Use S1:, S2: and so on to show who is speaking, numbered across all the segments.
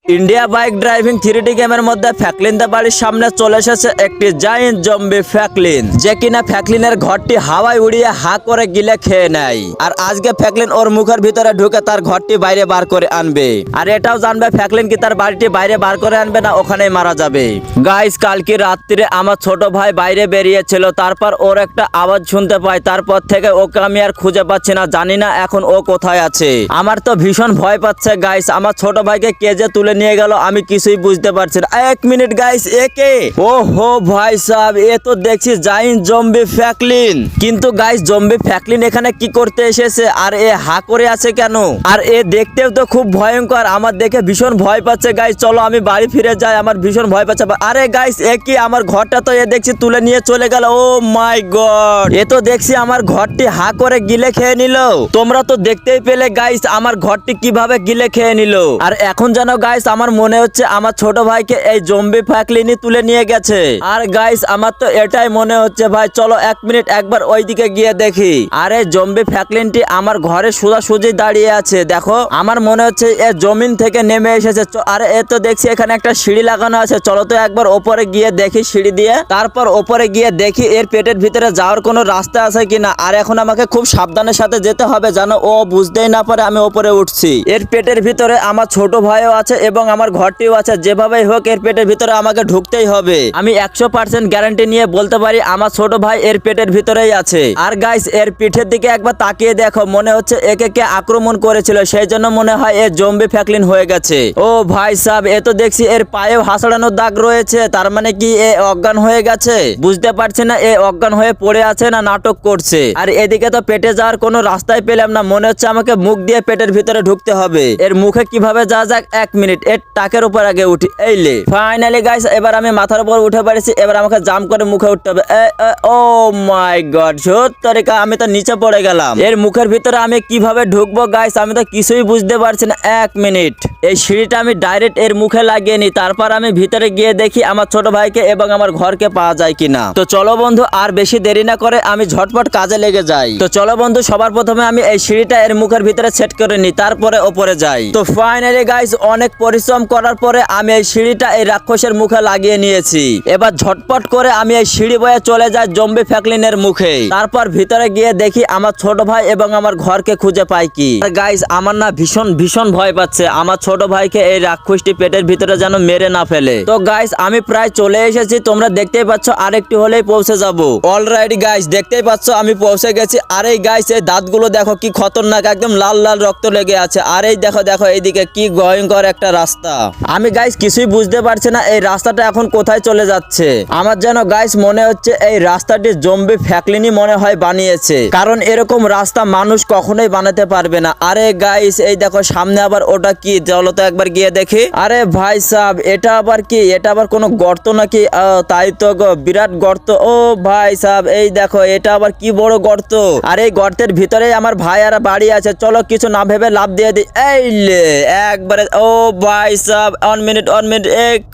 S1: India bike driving 3D গেমের মধ্যে ফ্র্যাঙ্কলিনদের বাড়ির সামনে চলে এসেছে একটি জায়ান্ট জম্বি ফ্র্যাঙ্কলিন, যে কিনা ফ্র্যাঙ্কলিনের ঘরটি হাওয়ায় উড়িয়ে হা করে গিলে খেয়ে নেয়। আর আজকে ফ্র্যাঙ্কলিন ওর মুখের ভিতরে ঢুকে তার ঘরটি বাইরে বার করে আনবে। আর এটাও জানবে ফ্র্যাঙ্কলিন কি তার বাড়িটি বাইরে বার করে আনবে না ওখানেই মারা যাবে। গাইস, কালকে রাত্রিরে আমার ছোট ভাই বাইরে বেরিয়েছিল, তারপর ওর একটা আওয়াজ শুনতে পাই। তারপর থেকে ওকে আমি আর খুঁজে পাচ্ছি না, জানি না এখন ও কোথায় আছে। আমার তো ভীষণ ভয় পাচ্ছে গাইস, আমার ছোট ভাইকে কে যে তুলে নিয়ে গেল আমি কিছুই বুঝতে পারছি না। এক মিনিট গাইস, একে ও হো ভাই সাহেব, এ তো দেখছি জায়ান্ট জম্বি ফ্র্যাঙ্কলিন। কিন্তু গাইস, জম্বি ফ্র্যাঙ্কলিন এখানে কি করতে এসেছে আর এ হা করে আছে কেন? আর এ দেখতেও তো খুব ভয়ঙ্কর, আমার দেখে ভীষণ ভয় পাচ্ছে গাইস। চলো আমি বাড়ি ফিরে যাই, আমার ভীষণ ভয় পাচ্ছে। আরে গাইস, এ কি আমার ঘরটা তো এ দেখছি তুলে নিয়ে চলে গেল। ও মাই গড, এ তো দেখছি আমার ঘরটি হা করে গিলে খেয়ে নিল। তোমরা তো দেখতেই পেলে গাইস আমার ঘরটি কিভাবে গিলে খেয়ে নিল। আর এখন যেন গাইস আমার মনে হচ্ছে আমার ছোট ভাইকে এই জম্বি ফ্র্যাঙ্কলিনই তুলে নিয়ে গেছে। আর গাইস আমার তো এটাই মনে হচ্ছে ভাই, চলো এক মিনিট একবার ওইদিকে গিয়ে দেখি। আরে জম্বি ফ্র্যাঙ্কলিনটি আমার ঘরে সোজাসুজি দাঁড়িয়ে আছে, দেখো আমার মনে হচ্ছে এ জমিন থেকে নেমে এসেছে। আরে এ তো দেখছি এখানে একটা সিঁড়ি লাগানো আছে, চলো তো একবার ওপরে গিয়ে দেখি সিঁড়ি দিয়ে। তারপর ওপরে গিয়ে দেখি এর পেটের ভিতরে যাওয়ার কোনো রাস্তা আছে কিনা। আর এখন আমাকে খুব সাবধানের সাথে যেতে হবে, জানো ও বুঝতেই না পারে আমি ওপরে উঠছি। এর পেটের ভিতরে আমার ছোট ভাইও আছে এবং আমার ঘরটিও আছে, যেভাবেই হোক এর পেটের ভিতরে আমাকে ঢুকতেই হবে। আমি 100% গ্যারান্টি নিয়ে বলতে পারি আমার ছোট ভাই এর পেটের ভিতরেই আছে। আর গাইস এর পিঠের দিকে একবার তাকিয়ে দেখো, মনে হচ্ছে একে কে আক্রমণ করেছিল, সেই জন্য মনে হয় এ জম্বি ফ্র্যাঙ্কলিন হয়ে গেছে। ও ভাই সাহেব, এ তো দেখছি এর পায়েও হাসড়ানোর দাগ রয়েছে, তার মানে কি এ অজ্ঞান হয়ে গেছে? বুঝতে পারছি না এ অজ্ঞান হয়ে পড়ে আছে না নাটক করছে। আর এদিকে তো পেটে যাওয়ার কোনো রাস্তাই পেলাম না, মনে হচ্ছে আমাকে মুখ দিয়ে পেটের ভিতরে ঢুকতে হবে। এর মুখে কিভাবে যাওয়া যাক, এক মিনিট এর টাকের উপর আগে উঠি। এই লে, ফাইনালি গাইস এবার আমি মাথার উপর উঠে পারছি। এবার আমাকে জাম্প করে মুখে উঠতে হবে। ও মাই গড, সত্যি আমি তো নিচে পড়ে গেলাম। এর মুখের ভিতরে আমি কিভাবে ঢুকবো গাইস, আমি তো কিছুই বুঝতে পারছি না। এক মিনিট, এই সিঁড়িটা আমি ডাইরেক্ট এর মুখে লাগিয়ে নি, তারপর আমি ভিতরে গিয়ে দেখি আমার ছোট ভাইকে এবং আমার ঘরকে পাওয়া যায় কিনা। তো চলো বন্ধু আর বেশি দেরি না করে আমি ঝটপট কাজে লেগে যাই। তো চলো বন্ধু, সবার প্রথমে আমি এই সিঁড়িটা এর মুখের ভিতরে সেট করে নি, তারপরে ওপরে যাই। তো ফাইনালি গাইস অনেক পরিশ্রম করার পরে আমি এই সিঁড়িটা এই রাক্ষসের মুখে লাগিয়ে নিয়েছি। এবার ঝটপট করে আমি এই সিঁড়ি বয়ে চলে যাই জম্বি ফ্র্যাঙ্কলিনের মুখে। তারপর ভিতরে গিয়ে দেখি আমার ছোট ভাই এবং আমার ঘরকে খুঁজে পাই কি। আর গাইস আমার না ভীষণ ভীষণ ভয় পাচ্ছে, আমার ছোট ভাইকে এই রাক্ষসটি পেটের ভিতরে যেন মেরে না ফেলে। তো গাইস আমি প্রায় চলে এসেছি, তোমরা দেখতেই পাচ্ছ আরেকটি হলেই পৌঁছে যাব। অলরাইট গাইস দেখতেই পাচ্ছ আমি পৌঁছে গেছি। আর এই গাইস এই দাঁতগুলো দেখো কি খতরনাক, একদম লাল লাল রক্ত লেগে আছে। আর এই দেখো দেখো এইদিকে কি ভয়ঙ্কর একটা রাস্তা। আমি গাইস কিছুই বুঝতে পারছি না এই রাস্তাটা এখন কোথায় চলে যাচ্ছে। আমার যেন গাইস মনে হচ্ছে এই রাস্তাটি জম্বি ফ্র্যাঙ্কলিনই মনে হয় বানিয়েছে, কারণ এরকম রাস্তা মানুষ কখনোই বানাতে পারবে না। আরে গাইস এই দেখো সামনে আবার ওটা কি, চলো তো একবার গিয়ে দেখি। আরে ভাই সাহেব এটা আবার কি, এটা আবার কোনো গর্ত নাকি? তাই তো বিরাট গর্ত। ও ভাই সাহেব এই দেখো এটা আবার কি বড় গর্ত। আর এই গর্তের ভিতরে আমার ভাই আর বাড়ি আছে, চলো কিছু না ভেবে লাভ দিয়ে দিই। এই লে একবারে। ও ভাই সাহেব ওয়ান মিনিট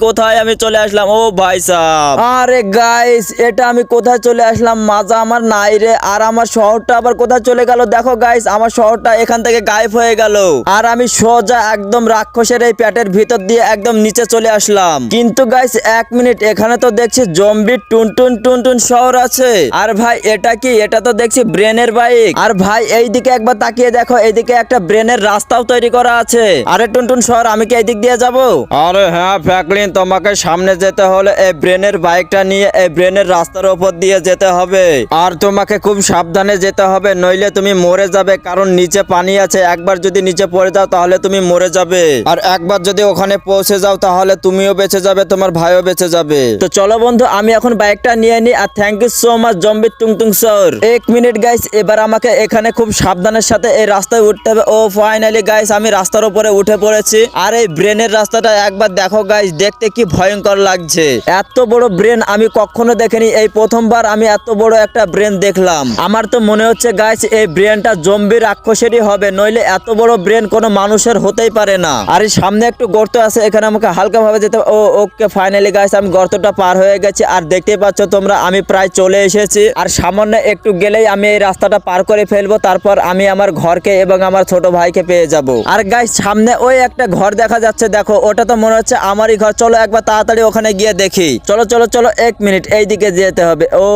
S1: কোথায় আমি চলে আসলাম? ও ভাই সাহেব, আরে গাইস এটা আমি কোথায় চলে আসলাম? মাজা আমার নাই রে। আর আমার শহরটা আবার কোথায় চলে গেল? দেখো গাইস আমার শহরটা এখান থেকে গায়েব হয়ে গেল। আর আমি সোজা একদম রাক্ষসের এই পেটের ভিতর দিয়ে একদম নিচে চলে আসলাম। কিন্তু গাইস এক মিনিট, এখানে তো দেখছি জম্বি টুনটুন টুনটুন শহর আছে। আর ভাই এটা কি? এটা তো দেখছি ব্রেনের বাইক। আর ভাই এইদিকে একবার তাকিয়ে দেখো, এইদিকে একটা ব্রেনের রাস্তাও তৈরি করা আছে। আরে টুনটুন শহর, আমি কি এইদিক দিয়ে যাব? আরে হ্যাঁ ফ্র্যাঙ্কলিন, তোমাকে সামনে যেতে হলে এই ব্রেনের বাইকটা নিয়ে এই ব্রেনের রাস্তার উপর দিয়ে যেতে হবে। আর তোমাকে খুব সাবধানে যেতে হবে, নইলে তুমি মরে যাবে, কারণ নিচে পানি আছে। একবার যদি নিচে পড়ে যাও তাহলে তুমি মরে যাবে। আর একবার যদি ওখানে পৌঁছে যাও তাহলে তুমিও বেঁচে যাবে, তোমার ভাইও বেঁচে যাবে। তো চলো বন্ধু আমি এখন বাইকটা নিয়ে নিই। আর thank you so much zombie Tung Tung sir. এক মিনিট গাইস, এবার আমাকে এখানে খুব সাবধানের সাথে এই রাস্তায় উঠতে হবে। ও ফাইনালি গাইস আমি রাস্তার উপরে উঠে পড়েছি। আর এই ব্রেনের রাস্তাটা একবার দেখো গাইস, দেখতে কি ভয়ঙ্কর লাগছে। এত বড় ব্রেন আমি কখনো দেখিনি, এই প্রথমবার আমি এত বড় একটা ব্রেন দেখলাম। আমার তো মনে হচ্ছে গাইস এই ব্রেনটা জম্বি রাক্ষসেরই হবে, নইলে এত বড় ব্রেন কোনো মানুষের হতেই পারে না। আর এই সামনে একটু গর্ত আছে, এখানে আমাকে হালকা ভাবে যেতে। ও ওকে ফাইনালি গাইস আমি গর্তটা পার হয়ে গেছি। আর দেখতেই পাচ্ছ তোমরা আমি প্রায় চলে এসেছি। আর সামান্য একটু গেলেই আমি এই রাস্তাটা পার করে ফেলবো, তারপর আমি আমার ঘরকে এবং আমার ছোট ভাইকে পেয়ে যাব। আর গাইস সামনে ওই একটা ঘর দেখা যাচ্ছে দেখো, ওটা তো মনে হচ্ছে আমারই ঘর। চলো একবার তাড়াতাড়ি ওখানে গিয়ে দেখি। চলো চলো চলো, 1 মিনিট, এইদিকে যেতে হবে। ও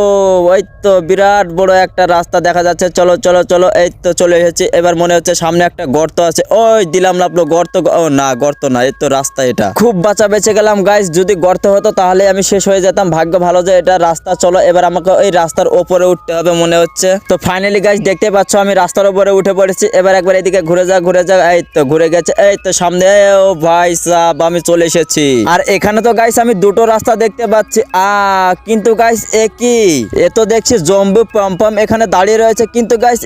S1: ওই তো বিরাট বড় একটা রাস্তা দেখা যাচ্ছে। চলো চলো চলো, এই তো চলে এসেছি। এবার মনে হচ্ছে সামনে একটা গর্ত আছে। ওই দিলাম লাপলো গর্ত। ও না, গর্ত না, এই তো রাস্তা। এটা খুব বাঁচা বেঁচে গেলাম গাইস। যদি গর্ত হতো তাহলে আমি শেষ হয়ে যেতাম। ভাগ্য ভালো যে এটা রাস্তা। চলো এবার আমাকে ওই রাস্তার ওপরে উঠতে হবে মনে হচ্ছে। তো ফাইনালি গাইস দেখতে পাচ্ছ আমি রাস্তার উপরে উঠে পড়েছি। এবার একবার এদিকে ঘুরে যা ঘুরে যা। এই তো ঘুরে গেছে, এই তো সামনে। ও ভাই সাব, আমি চলে এসেছি। আর এখানে তো গাইস আমি দুটো রাস্তা দেখতে পাচ্ছি। কিন্তু গাইস এ তো দেখছি জম্বি পম্পম এখানে দাঁড়িয়ে রয়েছে। কিন্তু গাইস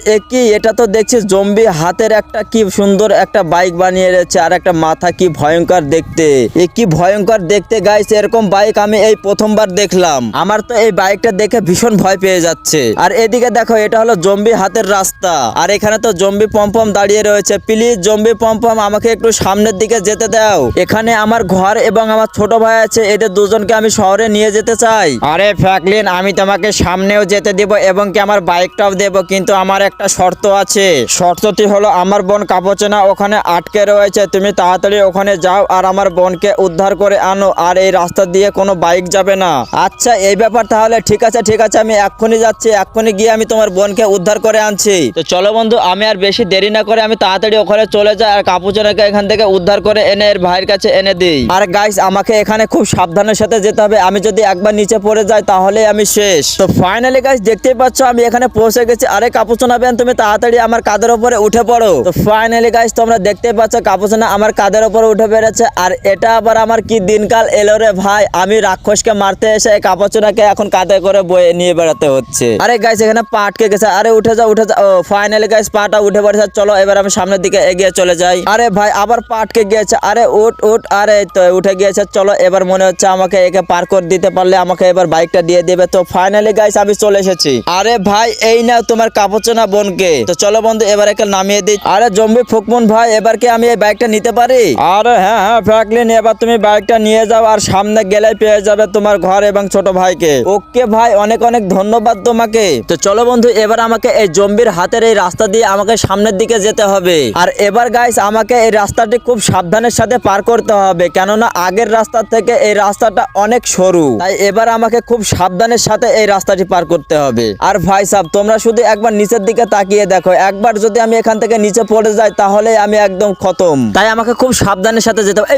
S1: এটা তো দেখছি জম্বি হাতের একটা কি সুন্দর একটা বাইক বানিয়ে রয়েছে। আর একটা মাথা কি ভয়ঙ্কর দেখতে। কি ভয়ঙ্কর দেখতে গাইস। এরকম বাইক আমি এই প্রথমবার দেখলাম। আমার তো এই বাইকটা দেখে ভীষণ ভয় পেয়ে যাচ্ছে। আর এদিকে দেখো, এটা হলো জম্বি হাতের রাস্তা। আর এখানে তো জম্বি পম্পম দাঁড়িয়ে রয়েছে। প্লিজ জম্বি পম্পম আমাকে একটু সামনের দিকে যেতে দাও। এখানে আমার ঘর এবং আমার ছোট ভাই আছে, এদের দুজনকে আমি শহরে নিয়ে যেতে চাই। আরে ফ্র্যাঙ্কলিন, আমি তোমাকে সামনেও যেতে দেব এবং কি আমার বাইকটাও দেব, কিন্তু আমার একটা শর্ত আছে। শর্তটি হলো আমার বোন কাপচেনা ওখানে আটকে রয়েছে। তুমি তাড়াতাড়ি ওখানে যাও আর আমার বোনকে উদ্ধার করে আনো। আর এই রাস্তা দিয়ে কোনো বাইক যাবে না। আচ্ছা এই ব্যাপার, তাহলে ঠিক আছে ঠিক আছে, আমি এক্ষুনি যাচ্ছি। এক্ষুনি গিয়ে আমি তোমার বোনকে উদ্ধার করে আনছি। তো চলো বন্ধু, আমি আর বেশি দেরি না করে আমি তাড়াতাড়ি ওখানে চলে যাই আর কাপুচনাকে এখান থেকে উদ্ধার করে এনে এর ভাইয়ের কাছে এনে দিই। আর গাইস আমাকে এখানে খুব সাবধানের সাথে যেতে হবে। আমি যদি একবার নিচে পড়ে যাই তাহলে আমি শেষ। তো ফাইনালি গাইস দেখতেই পাচ্ছ আমি এখানে পৌঁছে গেছি। আরে কাপুচনা বেন, তুমি তাড়াতাড়ি আমার কাঁধের উপরে উঠে পড়ো। তো ফাইনালি গাইস তোমরা দেখতেই পাচ্ছ কাপুচনা আমার কাঁধের উপরে উঠে বেড়েছে। আর এটা আবার আমার কি দিনকাল এলো রে ভাই। আমি রাক্ষসকে মারতে এসে কাপুচনাকে এখন কাঁধে করে বয়ে নিয়ে বেড়াতে হচ্ছে। আরে গাইস এখানে পা আটকে গেছে। আরে উঠে যাও উঠে যাও। ও ফাইনালি গাইস পাটা উঠে পড়েছে। চলো এবার আমি সামনের দিকে এগিয়ে চলে যাই। আরে ভাই আবার পা আটকে গিয়েছে। আরে উঠ উঠ। আরে তো উঠে গিয়েছে। চলো এবার মনে হচ্ছে আমাকে একে পার করে দিতে পারলে আমাকে এবার বাইকটা দিয়ে দেবে। তো ফাইনালি গাইস আমি চলে এসেছি। আরে ভাই এই নাও তোমার কাপুচনা বোনকে। তো চলো বন্ধু এবার একে নামিয়ে দিই। আরে জম্বি ফুকমুন ভাই, এবার কি আমি এই বাইকটা নিতে পারি? আরে হ্যাঁ হ্যাঁ ফ্র্যাঙ্কলিন, এবার তুমি বাইকটা নিয়ে যাও আর সামনে গেলে পেয়ে যাবে তোমার ঘর এবং ছোট ভাইকে। ওকে ভাই, অনেক অনেক ধন্যবাদ তোমাকে। তো চলো বন্ধু এবার আমাকে এই জম্বির হাতের এই রাস্তা দিয়ে আমাকে সামনের দিকে যেতে হবে। আর এবার গাইস আমাকে এই রাস্তাটি খুব সাবধানের সাথে পার করতে হবে, কেননা আগের রাস্তা থেকে এই রাস্তাটা অনেক সরু। তাই এবার আমাকে খুব সাবধানের সাথে এই রাস্তাটি পার করতে হবে। আর ভাই সাহেব তোমরা শুধু একবার নিচের দিকে তাকিয়ে দেখো, একবার যদি আমি এখান থেকে নিচে পড়ে যাই তাহলে আমি একদম খতম। তাই আমাকে খুব সাবধানের সাথে যেতে হবে।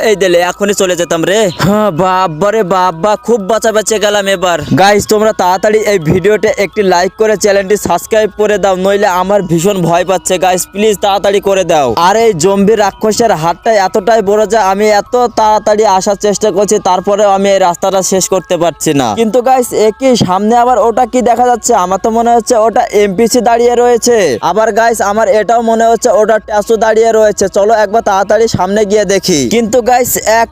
S1: এই দিলে এখনই চলে যেতাম রে। হ্যাঁ বাবা রে বাবা, খুব বাঁচা বেঁচে গেলাম এবার। গাইস তোমরা তাড়াতাড়ি এই ভিডিওতে একটি লাইক করে চ্যানেলটি সাবস্ক্রাইব করে দাও, নইলে আমার ভীষণ ভয় পাচ্ছে। গাইস প্লিজ তাড়াতাড়ি করে দাও। আর এই জম্বি রাক্ষসের হাতটা এতটাই বড় যে আমি এত তাড়াতাড়ি আসার চেষ্টা করছি, তারপরেও আমি এই রাস্তাটা শেষ করতে পারছি না। কিন্তু গাইস একই সামনে আবার ওটা কি দেখা যাচ্ছে? আমার তো মনে হচ্ছে ওটা এমপিসি দাঁড়িয়ে রয়েছে। আবার গাইস আমার এটাও মনে হচ্ছে ওটা ট্যাসু দাঁড়িয়ে রয়েছে। চলো একবার তাড়াতাড়ি সামনে গিয়ে দেখি। কিন্তু গাইস এক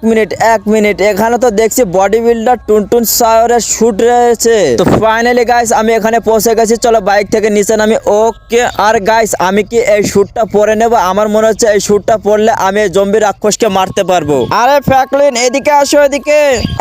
S1: মিনিট, এখানে তো দেখছি বডি বিল্ডার টুনটুন সায়রের শুট রয়েছে। তো ফাইনালি গাইস আমি এখানে পৌঁছে গেছি। চলো বাইক থেকে নিচে নামি। ওকে। আর গাইস আমি কি এই শুটটা পরে নেব? আমার মনে হচ্ছে এই শুটটা পরলে আমি এই জম্বি রাক্ষসকে মারতে পারবো। আরে ফ্র্যাঙ্কলিন এদিকে আসো এদিকে।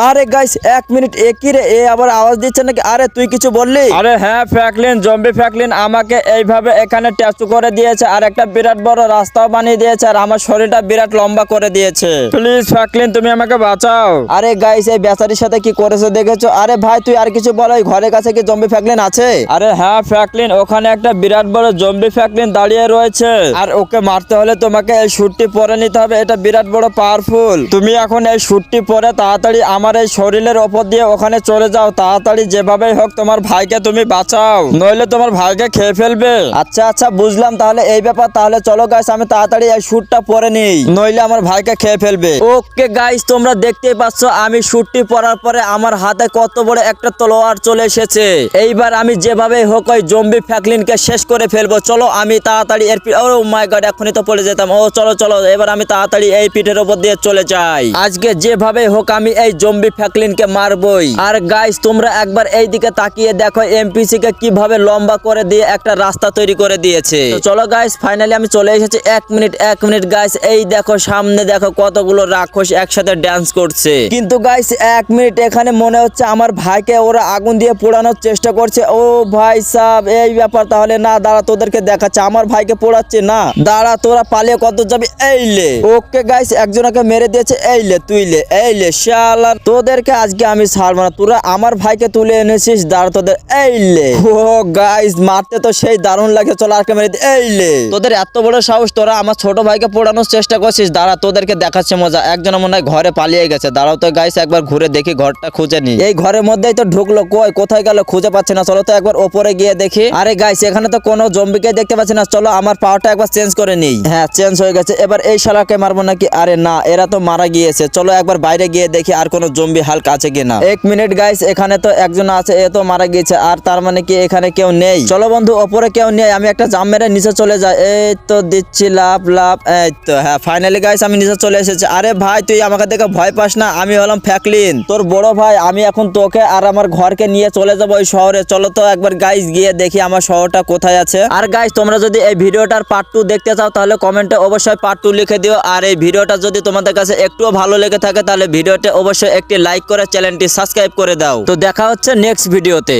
S1: আরে গাইস এক মিনিট, একই রে, এ আবার আওয়াজ দিচ্ছে নাকি? আরে তুই কিছু বললি? আরে হ্যাঁ ফ্র্যাঙ্কলিন, জম্বি ফ্র্যাঙ্কলিন আমাকে এইভাবে এখানে ট্যাটু করে দিয়েছে আর একটা বিরাট বড় রাস্তাও বানিয়ে দিয়েছে আর আমার শরীরটা বিরাট লম্বা করে দিয়েছে। প্লিজ ফ্র্যাঙ্কলিন তুমি আমাকে বাঁচাও। আরে গাইস এই বেচারির সাথে কি করেছে দেখেছো? আরে ভাই তুই আর কিছু বল, ওই ঘরের কাছে কি জম্বি ফ্র্যাঙ্কলিন আছে? আরে হ্যাঁ ফ্র্যাঙ্কলিন, ওখানে একটা বিরাট বড় জম্বি ফ্র্যাঙ্কলিন দাঁড়িয়ে রয়েছে আর ওকে মারতে হলে তোমাকে এই শুটটি পরে নিতে হবে। এটা বিরাট বড় পাওয়ারফুল। তুমি এখন এই শুটটি পরে তাড়াতাড়ি আমার এই শরীরের ওপর দিয়ে ওখানে চলে যাও। তাড়াতাড়ি যেভাবেই হোক তোমার ভাইকে তুমি বাঁচাও, নইলে তোমার ভাইকে খেয়ে ফেলবে। আচ্ছা আচ্ছা বুঝলাম, তাহলে এই ব্যাপার। তাহলে চলো গাইস আমি তাড়াতাড়ি এই শুটটা পরে নেই, নইলে আমার ভাইকে খেয়ে ফেলবে। ওকে গাইস তোমরা দেখতেই পাচ্ছ আমি শুটটি পরার পরে আমার হাতে কত বড় একটা তলোয়ার চলে এসেছে। এইবার আমি যেভাবে হোক ওই জম্বি ফ্র্যাঙ্কলিনকে শেষ করে ফেলবো। চলো আমি তাড়াতাড়ি এর ও মাই গড, এখনই তো পড়ে যেতাম। ও চলো চলো এবার আমি তাড়াতাড়ি এই পিঠের উপর দিয়ে চলে যাই। আজকে যেভাবে হোক আমি এই জম্বি ফ্র্যাঙ্কলিনকে মারবই। আর গাইস তোমরা একবার এই দিকে তাকিয়ে দেখো এমপিসি কে কিভাবে লম্বা করে দিয়ে একটা রাস্তা তৈরি করে দিয়েছে। তো চলো গাইস ফাইনালি আমি চলে এসেছি। এক মিনিট গাইস, এই দেখো সামনে দেখো কতগুলো রাক্ষস একসাথে ড্যান্স করছে। কিন্তু গাইস এক মিনিট, এখানে মনে হচ্ছে আমার ভাইকে ওরা আগুন দিয়ে পোড়ানোর চেষ্টা করছে। ও ভাই সাহেব এই ব্যাপার। তাহলে না দাঁড়া, তোদেরকে দেখাচ্ছে। আমার ভাইকে পোড়াচ্ছে না, দাঁড়া তোরা পালিয়ে কত যাবি। এইলে ও ওকে গাইস, একজনকে মেরে দিয়েছে। এই লে শালা, তোদেরকে আজকে আমি ছাড়বো না। তোরা আমার ভাইকে তুলে এনেছিস, দাঁড়া তোদের। ও গাইস, মারতে তো সেই দারুণ লাগে। চলো আরকে মেরে দি। তোদের এত বড় সাহস, তোরা আমার ছোট ভাইকে পোড়ানোর চেষ্টা করছিস। দাঁড়া, তোদেরকে দেখাচ্ছে মজা। একজন মনে হয় ঘরে পালিয়ে গেছে। দাঁড়াও তো গাইস, একবার ঘুরে দেখি, ঘরটা খুঁজে নি। এই ঘরের মধ্যেই তো ঢুকলো, কোথায় গেল খুঁজে পাচ্ছি না। চলো তো একবার ওপরে গিয়ে দেখি। আরে গাইস, এখানে তো কোনো জম্বিকে দেখতে পাচ্ছি না। চলো আমার পাওয়ারটা একবার চেঞ্জ করে নিই। হ্যাঁ, চেঞ্জ হয়ে গেছে। এবার এই শালাকে মারবো নাকি? আরে না, এরা তো মারা গিয়েছে। চলো একবার বাইরে গিয়ে দেখি আর কোনো জম্বি হাল্ক আছে কিনা। 1 মিনিট গাইস, এখানে তো একজন আছে, এ তো মারা গিয়েছে। আর তার মানে কি এখানে কেউ নেই? চলো বন্ধু, ওপরে কেউ নেই। আমি একটা জাম্প মেরে নিচে চলে যাই। এই তো দিচ্ছি লাভ। এই তো, হ্যাঁ ফাইনালি গাইস আমি নিচে চলে এসেছি। আরে ভাই, তুই আমাকে দেখে ভয় পাস না? আমি হলাম ফ্র্যাঙ্কলিন, তোর বড় ভাই। আমি এখন তোকে আর আমার ঘরকে নিয়ে চলে যাবো ওই শহরে। চলো তো একবার গাইস গিয়ে দেখি আমার শহরটা কোথায় আছে। আর গাইস, তোমরা যদি এই ভিডিওটার পার্ট 2 দেখতে চাও তাহলে কমেন্টে অবশ্যই পার্ট 2 লিখে দিও। আর এই ভিডিওটা যদি তোমাদের কাছে একটুও ভালো লেগে থাকে তাহলে ভিডিওতে অবশ্যই একটি লাইক করে চ্যানেলটি সাবস্ক্রাইব করে দাও। তো দেখা হচ্ছে নেক্সট ভিডিওতে।